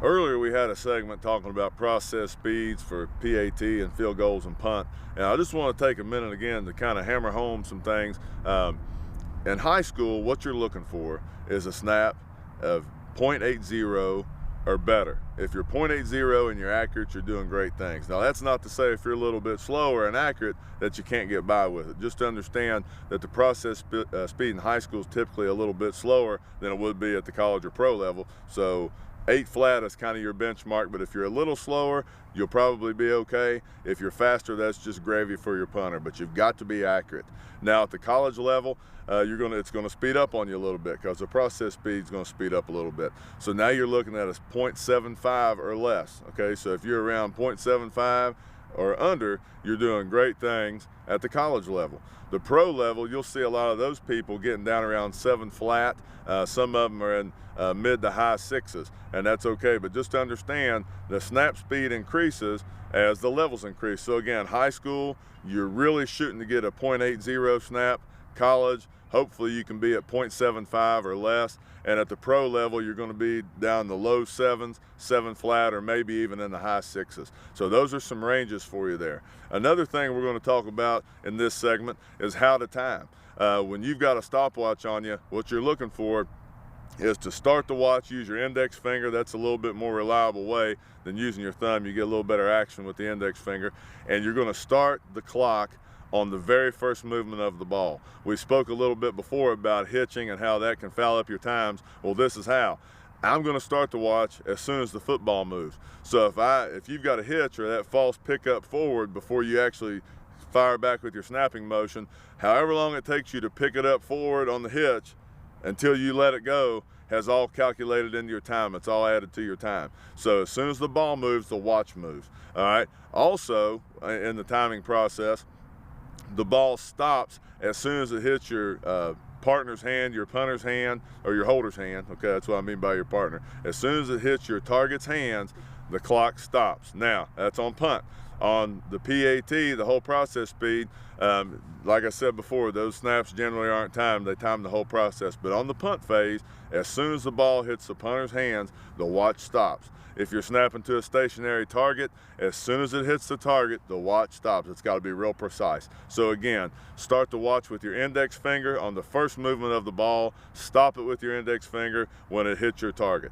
Earlier we had a segment talking about process speeds for PAT and field goals and punt. And I just want to take a minute again to kind of hammer home some things. In high school, what you're looking for is a snap of .80 or better. If you're .80 and you're accurate, you're doing great things. Now that's not to say if you're a little bit slower and accurate that you can't get by with it. Just to understand that the process speed in high school is typically a little bit slower than it would be at the college or pro level. So 8 flat is kind of your benchmark, but if you're a little slower, you'll probably be okay. If you're faster, that's just gravy for your punter, but you've got to be accurate. Now at the college level, it's gonna speed up on you a little bit because the process speed is gonna speed up a little bit. So now you're looking at a .75 or less, okay? So if you're around .75 or under, you're doing great things at the college level. The pro level, you'll see a lot of those people getting down around 7 flat. Some of them are in mid to high 6s, and that's okay. But just to understand, the snap speed increases as the levels increase. So again, high school, you're really shooting to get a .80 snap. College, hopefully you can be at .75 or less. And at the pro level, you're going to be down the low 7s, 7 flat, or maybe even in the high 6s. So those are some ranges for you there. Another thing we're going to talk about in this segment is how to time. When you've got a stopwatch on you, what you're looking for is to start the watch, use your index finger. That's a little bit more reliable way than using your thumb. You get a little better action with the index finger. And you're going to start the clock on the very first movement of the ball. We spoke a little bit before about hitching and how that can foul up your times. Well, this is how. I'm going to start the watch as soon as the football moves. So if you've got a hitch or that false pickup forward before you actually fire back with your snapping motion, however long it takes you to pick it up forward on the hitch until you let it go has all calculated into your time. It's all added to your time. So as soon as the ball moves, the watch moves. All right. Also, in the timing process, the ball stops as soon as it hits your partner's hand, your punter's hand, or your holder's hand. Okay, that's what I mean by your partner. As soon as it hits your target's hands, the clock stops. Now, that's on punt. On the PAT, the whole process speed, like I said before, those snaps generally aren't timed. They time the whole process. But on the punt phase, as soon as the ball hits the punter's hands, the watch stops. If you're snapping to a stationary target, as soon as it hits the target, the watch stops. It's got to be real precise. So again, start the watch with your index finger on the first movement of the ball. Stop it with your index finger when it hits your target.